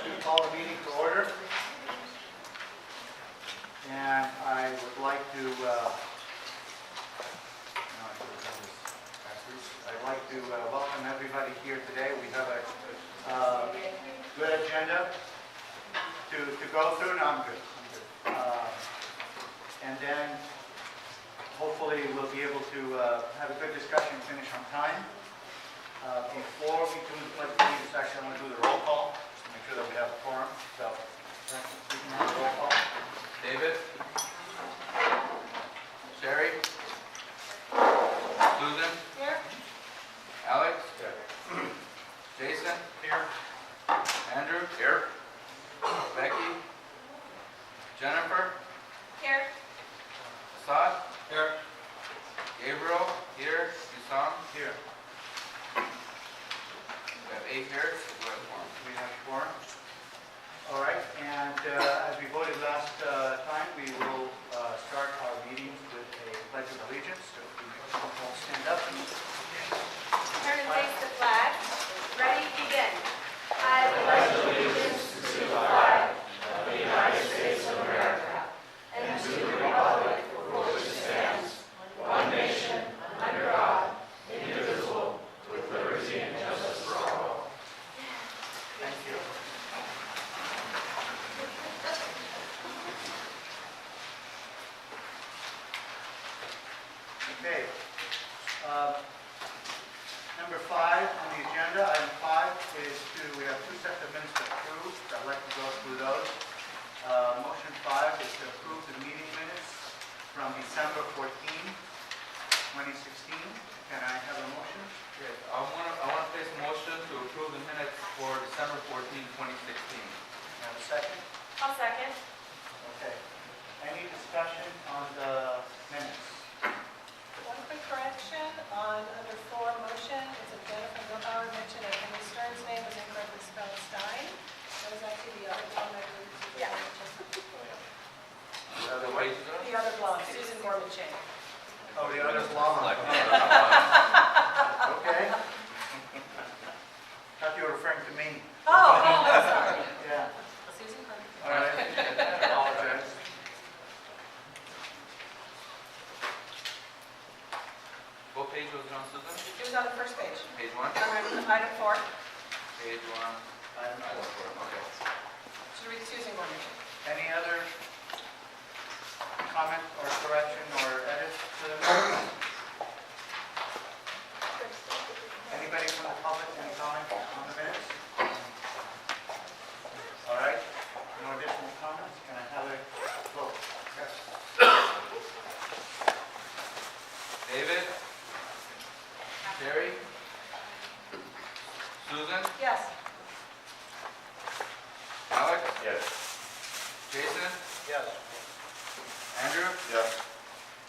to call the meeting to order. And I would like to, I'd like to welcome everybody here today. We have a good agenda to go through. No, I'm good. And then hopefully we'll be able to have a good discussion and finish on time. Before we do the pledge of allegiance, actually, I'm going to do the roll call, just to make sure that we have a quorum. So, we can have a roll call. David? Sherry? Susan? Here. Alex? Here. Jason? Here. Andrew? Here. Becky? Jennifer? Here. Assad? Here. Gabriel? Here. Usam? Here. We have 8 here, so we have a quorum. We have a quorum. All right, and as we voted last time, we will start our meeting with a pledge of allegiance. So if we all stand up. Turn and face the flag. Ready, begin. I pledge allegiance to the flag of the United States of America and to the republic for which it stands, one nation, under God, indivisible, with liberty and justice for all. Thank you. Okay. Number 5 on the agenda, item 5 is we have 2 sets of minutes to approve. I'd like to go through those. Motion 5 is to approve the meeting minutes from December 14, 2016. Can I have a motion? Yes, I want to place a motion to approve the minutes for December 14, 2016. Can I have a second? I'll second. Okay. Any discussion on the minutes? One quick correction on under 4 motion, it's a Jennifer Millbauer mentioned that Henry Stern's name was incorrectly spelled Stein. That was actually the other one I believe. Yeah. The other The way? wages are? The other blonde, Susan Gorman Chang. Oh, the other's long. Okay. Thought you were referring to me. Oh, I'm sorry. Yeah. Susan Gorman. All right. I apologize. What page was it on, Susan? It was on the first page. Page 1? Item 4. Page 1. Item Item 4. 4, okay. Should read Susan Gorman Chang. Any other comment or correction or edit to the minutes? Anybody from the public, any comment on the minutes? All right, no additional comments, can I have a vote? Yes. David? Sherry? Susan? Yes. Alex? Yes. Jason? Yes. Andrew? Yes.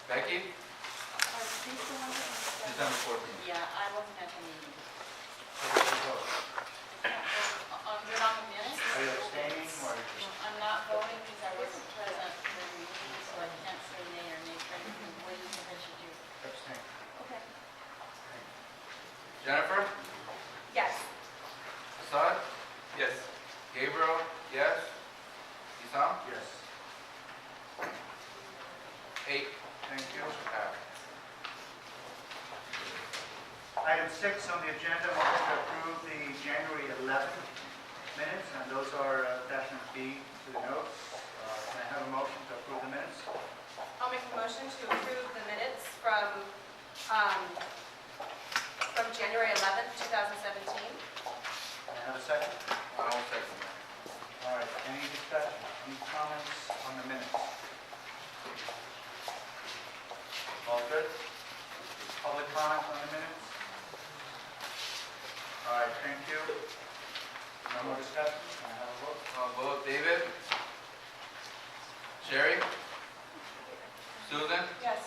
Becky? December 14. Yeah, I wasn't at the meeting. How did you vote? You're not the minutes? Are you abstaining or you just? I'm not voting because I wasn't present for the meeting, so I can't say nay or nay for anything. What do you think I should do? Abstain. Okay. Jennifer? Yes. Assad? Yes. Gabriel? Yes. Isam? Yes. 8. Thank you. Passed. Item 6 on the agenda, motion to approve the January 11th minutes, and those are attachment B to the notes. Can I have a motion to approve the minutes? I'll make a motion to approve the minutes from January 11th, 2017. Can I have a second? I will second that. All right, any discussion, any comments on the minutes? All good? Public comment on the minutes? All right, thank you. No more discussion? Can I have a vote? Vote David? Sherry? Susan? Yes.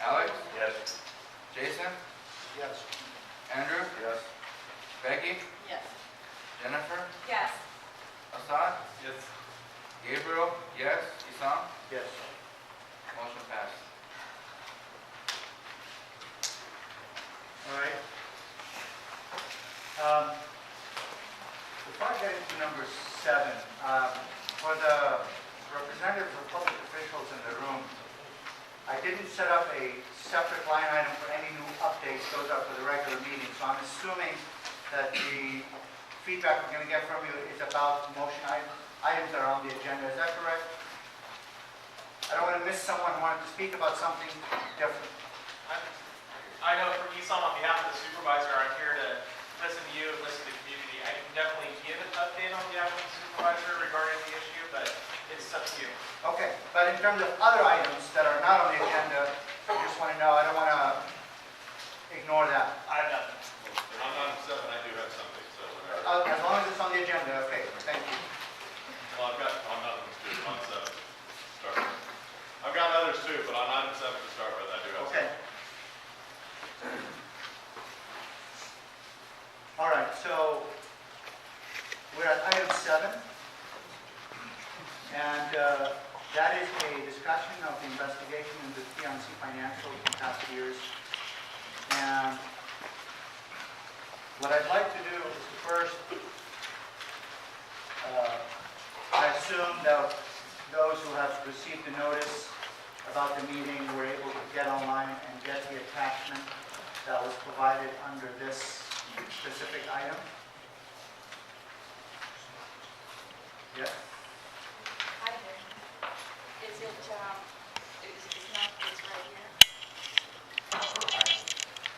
Alex? Yes. Jason? Yes. Andrew? Yes. Becky? Yes. Jennifer? Yes. Assad? Yes. Gabriel? Yes. Isam? Yes. Motion passed. All right. Before I get into number 7. For the representatives of public officials in the room, I didn't set up a separate line item for any new updates. Those are for the regular meeting. So I'm assuming that the feedback we're going to get from you is about motion items that are on the agenda. Is that correct? I don't want to miss someone who wanted to speak about something different. I know for Esam, on behalf of the supervisor, I'm here to listen to you and listen to the community. I can definitely give an update on behalf of the supervisor regarding the issue, but it's up to you. Okay, but in terms of other items that are not on the agenda, I just want to know, I don't want to ignore that. I have nothing. On item 7, I do have something, so whatever. As long as it's on the agenda, okay, thank you. Well, I've got on others too, on 7. Start with. I've got others too, but on item 7 to start with, I do have Okay. something. All right, so we're at item 7. And that is a discussion of the investigation into PRNC financials in past years. And what I'd like to do is to first, I assume that those who have received the notice about the meeting were able to get online and get the attachment that was provided under this specific item. Yes? Hi there. Is it, it's not, it's right here?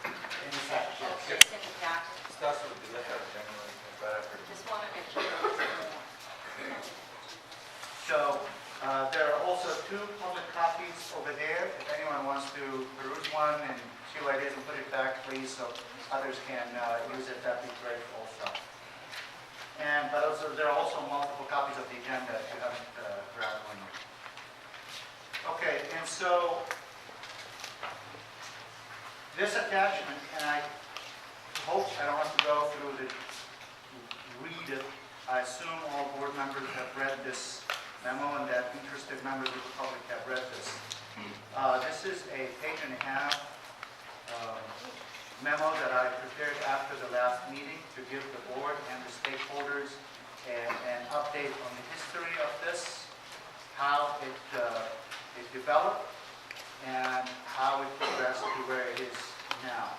In the package, yes. Okay, it's in the packet. Starts with the letter generally, right after. Just want to make sure it's more. So there are also 2 public copies over there. If anyone wants to peruse one and see what it is and put it back, please, so others can use it, that'd be great also. But also, there are also multiple copies of the agenda if you haven't grabbed one yet. Okay, and so this attachment, and I hope I don't have to go through read it. I assume all board members have read this memo and that interested members of the public have read this. This is a page-and-a-half memo that I prepared after the last meeting to give the board and the stakeholders an update on the history of this, how it developed, and how it progressed to where it is now.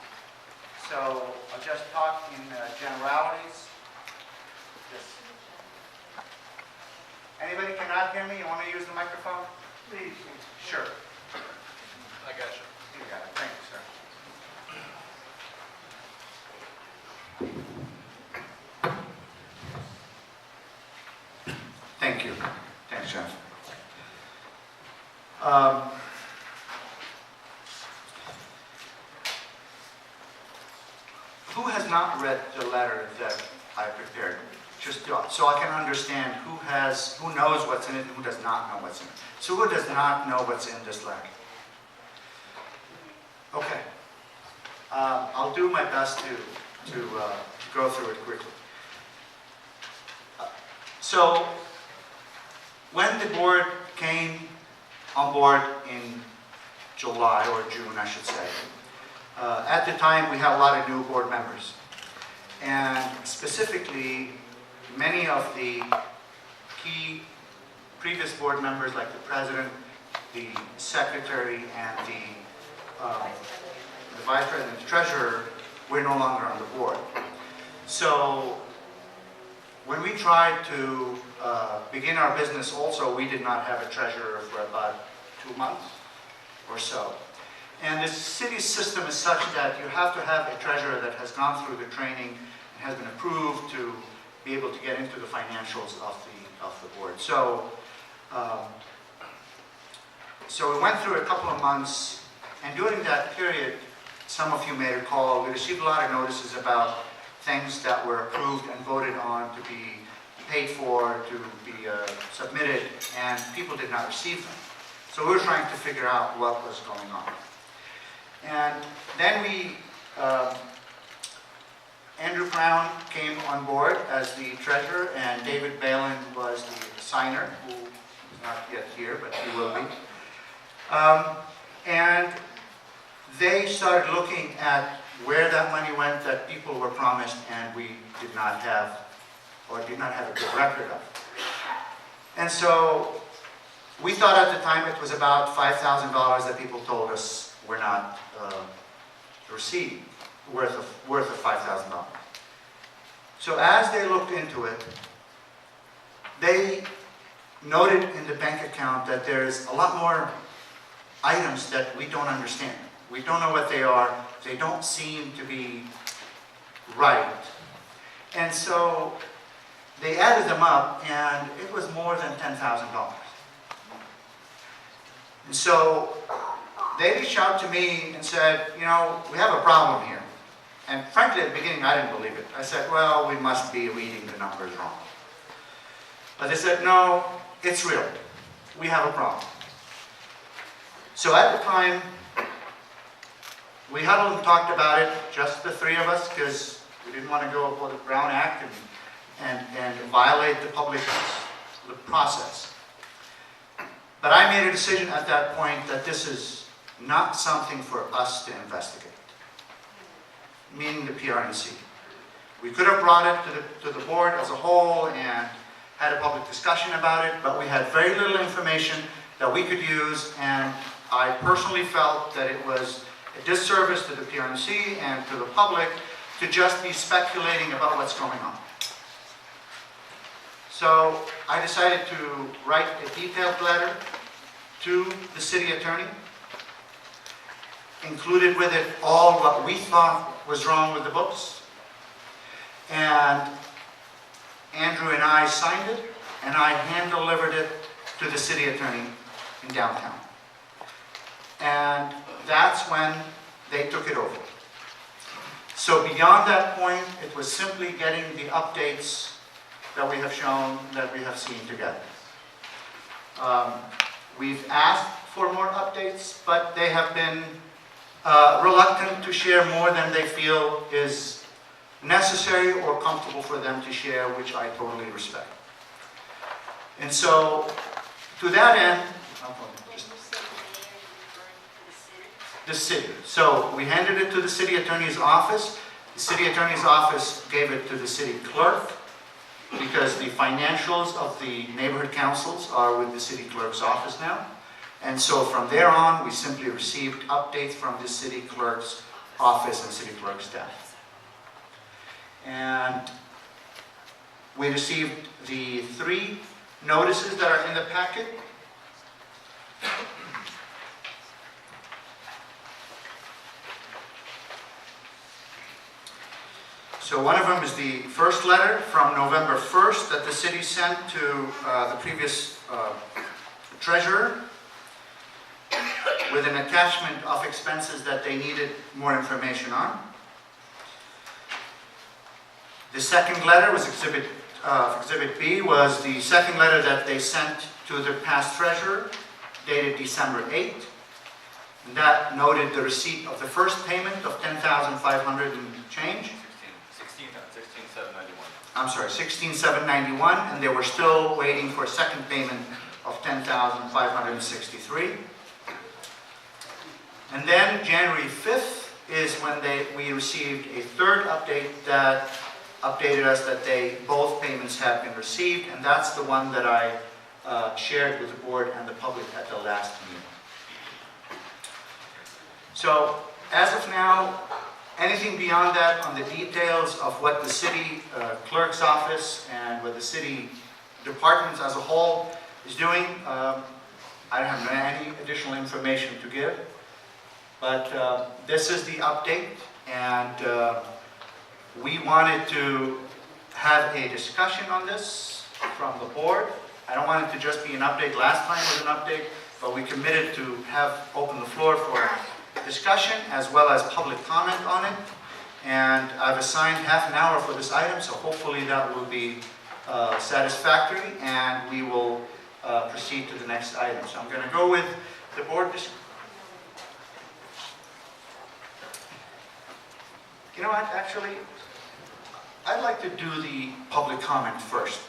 So I'll just talk in generalities. Yes. Anybody cannot hear me? You want me to use the microphone? Please. Sure. I got you. You got it. Thank you, sir. Thank you. Thanks, Jeff. Who has not read the letter that I prepared? Just so I can understand who knows what's in it and who does not know what's in it. So who does not know what's in this letter? Okay. I'll do my best to go through it quickly. So when the board came on board in July or June, I should say, at the time we had a lot of new board members. And specifically, many of the key previous board members, like the president, the secretary, and the vice president, the treasurer, were no longer on the board. So when we tried to begin our business also, we did not have a treasurer for about 2 months or so. And the city's system is such that you have to have a treasurer that has gone through the training and has been approved to be able to get into the financials of the board. So, so we went through a couple of months, and during that period, some of you may recall, we received a lot of notices about things that were approved and voted on to be paid for, to be submitted, and people did not receive them. So we were trying to figure out what was going on. And then Andrew Brown came on board as the treasurer, and David Balin was the signer, who is not yet here, but he will be. And they started looking at where that money went that people were promised, and we did not have or did not have a good record of. And so we thought at the time it was about $5,000 that people told us were not received, worth of $5,000. So as they looked into it, they noted in the bank account that there's a lot more items that we don't understand. We don't know what they are. They don't seem to be right. And so they added them up, and it was more than $10,000. And so they reached out to me and said, you know, we have a problem here. And frankly, at the beginning, I didn't believe it. I said, well, we must be reading the numbers wrong. But they said, no, it's real. We have a problem. So at the time, we huddled and talked about it, just the three of us, because we didn't want to go for the Brown Act and violate the public process. But I made a decision at that point that this is not something for us to investigate, meaning the PRNC. We could have brought it to the board as a whole and had a public discussion about it, but we had very little information that we could use, and I personally felt that it was a disservice to the PRNC and to the public to just be speculating about what's going on. So I decided to write a detailed letter to the city attorney, included with it all what we thought was wrong with the books. And Andrew and I signed it, and I hand-delivered it to the city attorney in downtown. And that's when they took it over. So beyond that point, it was simply getting the updates that we have shown, that we have seen together. We've asked for more updates, but they have been reluctant to share more than they feel is necessary or comfortable for them to share, which I totally respect. And so, to that end, the city. So we handed it to the city attorney's office. The city attorney's office gave it to the city clerk, because the financials of the neighborhood councils are with the city clerk's office now. And so from there on, we simply received updates from the city clerk's office and city clerk staff. And we received the 3 notices that are in the packet. So one of them is the first letter from November 1st that the city sent to the previous treasurer with an attachment of expenses that they needed more information on. The second letter was Exhibit B, was the second letter that they sent to the past treasurer, dated December 8th. And that noted the receipt of the first payment of $10,500 and change. 16,791. I'm sorry, $16,791, and they were still waiting for a second payment of $10,563. And then January 5th is when we received a third update that updated us that both payments have been received, and that's the one that I shared with the board and the public at the last meeting. So, as of now, anything beyond that on the details of what the city clerk's office and what the city departments as a whole is doing, I don't have any additional information to give. But this is the update, and we wanted to have a discussion on this from the board. I don't want it to just be an update. Last time was an update, but we committed to have open the floor for discussion as well as public comment on it. And I've assigned half an hour for this item, so hopefully that will be satisfactory, and we will proceed to the next item. So I'm going to go with the board discussion. You know what, actually, I'd like to do the public comment first,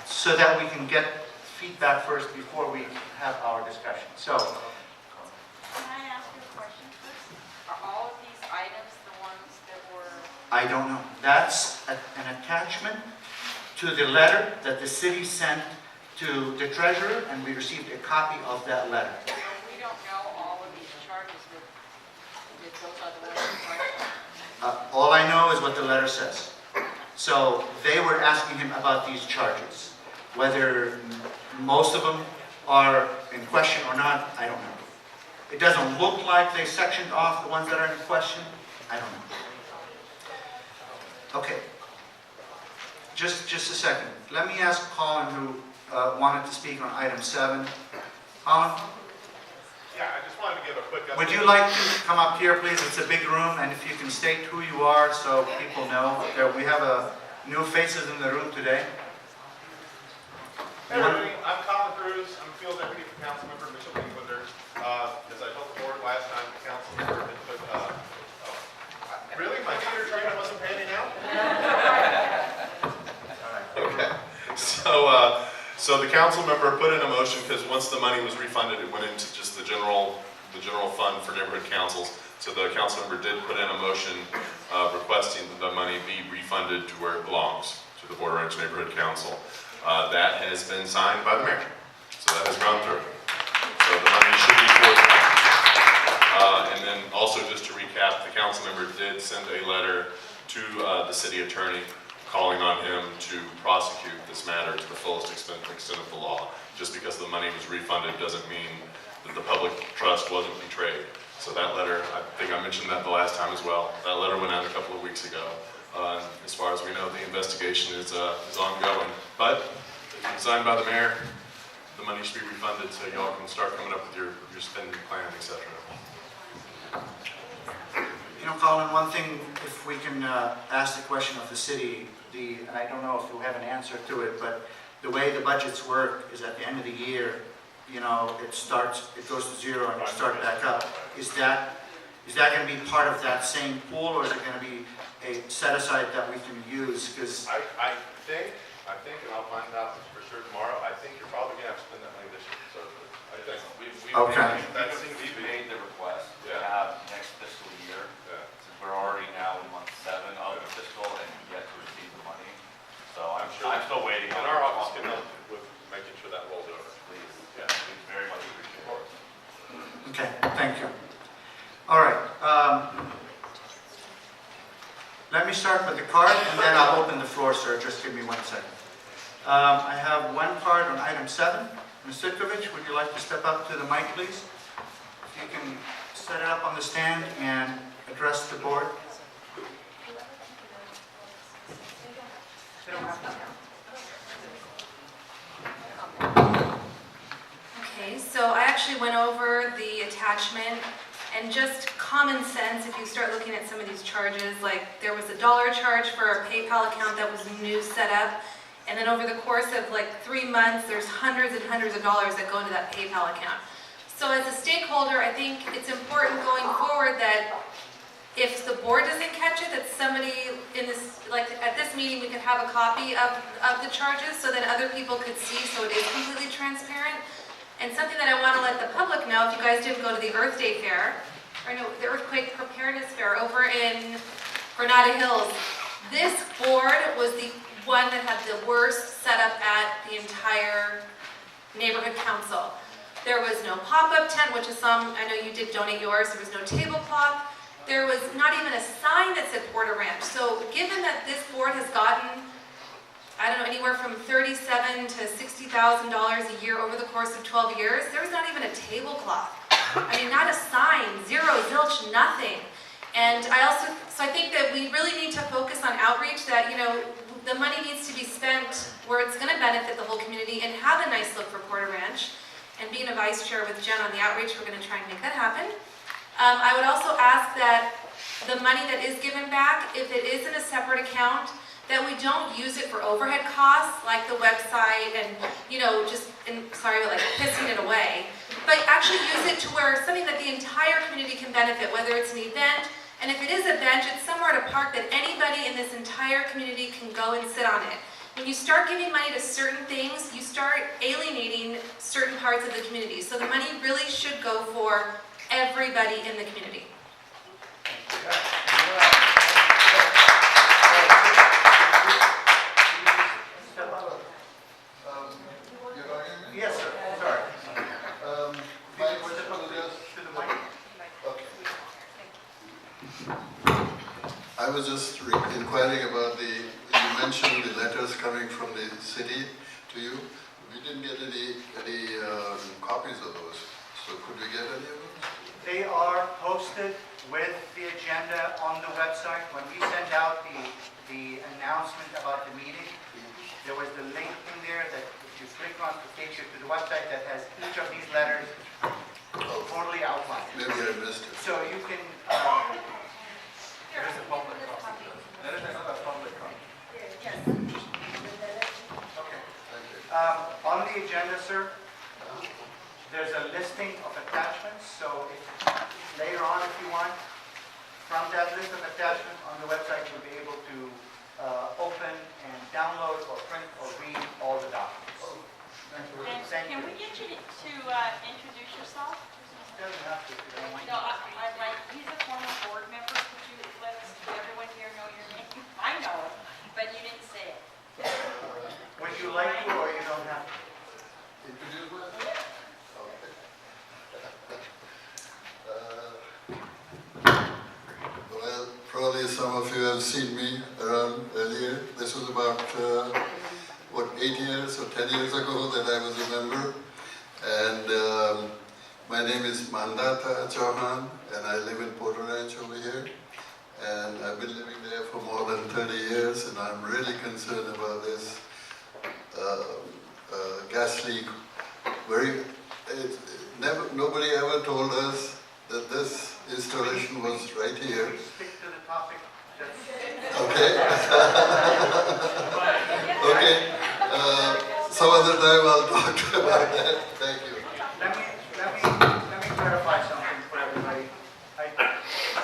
so that we can get feedback first before we have our discussion. So, Can I ask you a question first? Are all of these items the ones that were... I don't know. That's an attachment to the letter that the city sent to the treasurer, and we received a copy of that letter. So we don't know all of these charges with those are the ones. All I know is what the letter says. So they were asking him about these charges. Whether most of them are in question or not, I don't know. It doesn't look like they sectioned off the ones that are in question. I don't know. Okay. Just a second. Let me ask Colin, who wanted to speak on item 7. Colin, Yeah, I just wanted to give a quick update. would you like to come up here, please? It's a big room, and if you can state who you are so people know. We have new faces in the room today. Hey, everybody, I'm Colin Cruz. I'm a field deputy for Councilmember Mitchell Englander. As I told the board last time, the councilmember had put, really? My theater training wasn't panning out? Okay. So the council member put in a motion because once the money was refunded, it went into just the general fund for neighborhood councils. So the council member did put in a motion requesting that the money be refunded to where it belongs, to the Border Ranch Neighborhood Council. That has been signed by the mayor. So that has gone through. So the money should be forthcoming. And then also just to recap, the council member did send a letter to the city attorney calling on him to prosecute this matter to the fullest extent of the law. Just because the money was refunded doesn't mean that the public trust wasn't betrayed. So that letter, I think I mentioned that the last time as well. That letter went out a couple of weeks ago. As far as we know, the investigation is ongoing. But it's signed by the mayor. The money should be refunded so y'all can start coming up with your spending plan, etc. You know, Colin, one thing, if we can ask the question of the city, and I don't know if you have an answer to it, but the way the budgets work is at the end of the year, you know, it goes to zero and you start back up. Is that going to be part of that same pool, or is it going to be a set aside that we can use? Because I think, and I'll find out for sure tomorrow, I think you're probably going to have to spend that money this year. So I think We've made the request to have next fiscal year, since we're already now in month 7 of the fiscal and yet to receive the money. So I'm still waiting on And our office can help with making sure that rolls over. Please, please very much appreciate it. okay, thank you. All right. Let me start with the card, and then I'll open the floor, sir. Just give me 1 second. I have one card on item 7. Ms. Sitkovich, would you like to step up to the mic, please? If you can set it up on the stand and address the board. Okay, so I actually went over the attachment, and just common sense, if you start looking at some of these charges, like there was a $1 charge for a PayPal account that was new set up, and then over the course of like 3 months, there's hundreds and hundreds of dollars that go into that PayPal account. So as a stakeholder, I think it's important going forward that if the board doesn't catch it, that somebody in this, like at this meeting, we could have a copy of the charges so that other people could see, so it is completely transparent. And something that I want to let the public know, if you guys didn't go to the Earth Day Fair, or no, the Earthquake Preparedness Fair over in Granada Hills, this board was the one that had the worst setup at the entire neighborhood council. There was no pop-up tent, which is some, I know you did donate yours, there was no tablecloth. There was not even a sign that said Porter Ranch. So given that this board has gotten, I don't know, anywhere from $37,000 to $60,000 a year over the course of 12 years, there was not even a tablecloth. I mean, not a sign, zero, zilch, nothing. And so I think that we really need to focus on outreach, that, you know, the money needs to be spent where it's going to benefit the whole community and have a nice look for Porter Ranch. And being a vice chair with Jen on the outreach, we're going to try and make that happen. I would also ask that the money that is given back, if it is in a separate account, that we don't use it for overhead costs, like the website and, you know, sorry, but like pissing it away, but actually use it to where something that the entire community can benefit, whether it's an event, and if it is a bench, it's somewhere at a park that anybody in this entire community can go and sit on it. When you start giving money to certain things, you start alienating certain parts of the community. So the money really should go for everybody in the community. I was just inquiring about you mentioned the letters coming from the city to you. We didn't get any copies of those, so could we get any of those? They are posted with the agenda on the website. When we send out the announcement about the meeting, there was the link in there that if you click on, it takes you to the website that has each of these letters totally outlined. Maybe I missed it. So you can, There is a public copy. There is another public copy. Yes. okay. Thank you. On the agenda, sir, there's a listing of attachments. So later on, if you want, from that list of attachments on the website, you'll be able to open and download or print or read all the documents. And can we get you to introduce yourself? Doesn't have to if you don't want. No, I'd like, he's a former board member. Could you let everyone here know your name? I know, but you didn't say it. Would you like to or you don't have to? Introduce myself? Okay. Well, probably some of you have seen me around earlier. This was about, 8 years or 10 years ago that I was a member. And my name is Mandata Chauhan, and I live in Porto Ranch over here. And I've been living there for more than 30 years, and I'm really concerned about this gas leak. Nobody ever told us that this installation was right here. Stick to the topic. Okay. Okay. Some other time I'll talk about that. Thank you. Let me clarify something for everybody. I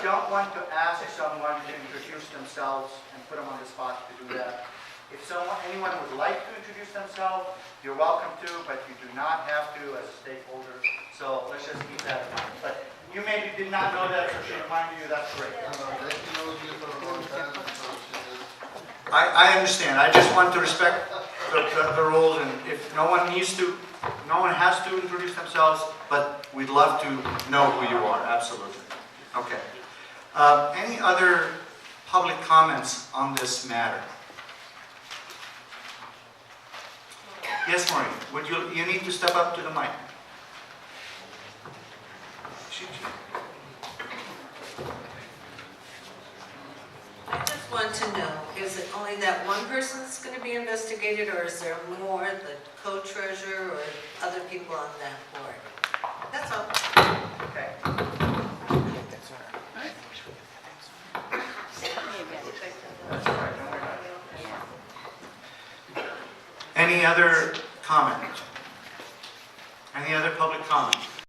don't want to ask someone to introduce themselves and put them on the spot to do that. If anyone would like to introduce themselves, you're welcome to, but you do not have to as a stakeholder. So let's just keep that in mind. But you maybe did not know that, so she reminded you, that's great. Becky knows me for a long time, so she is. I understand. I just want to respect the rules, and if no one has to introduce themselves, but we'd love to know who you are, absolutely. Okay. Any other public comments on this matter? Yes, Maureen, you need to step up to the mic. I just want to know, is it only that one person that's going to be investigated, or is there more, the co-treasurer or other people on that board? That's all. Okay. Any other comment? Any other public comment?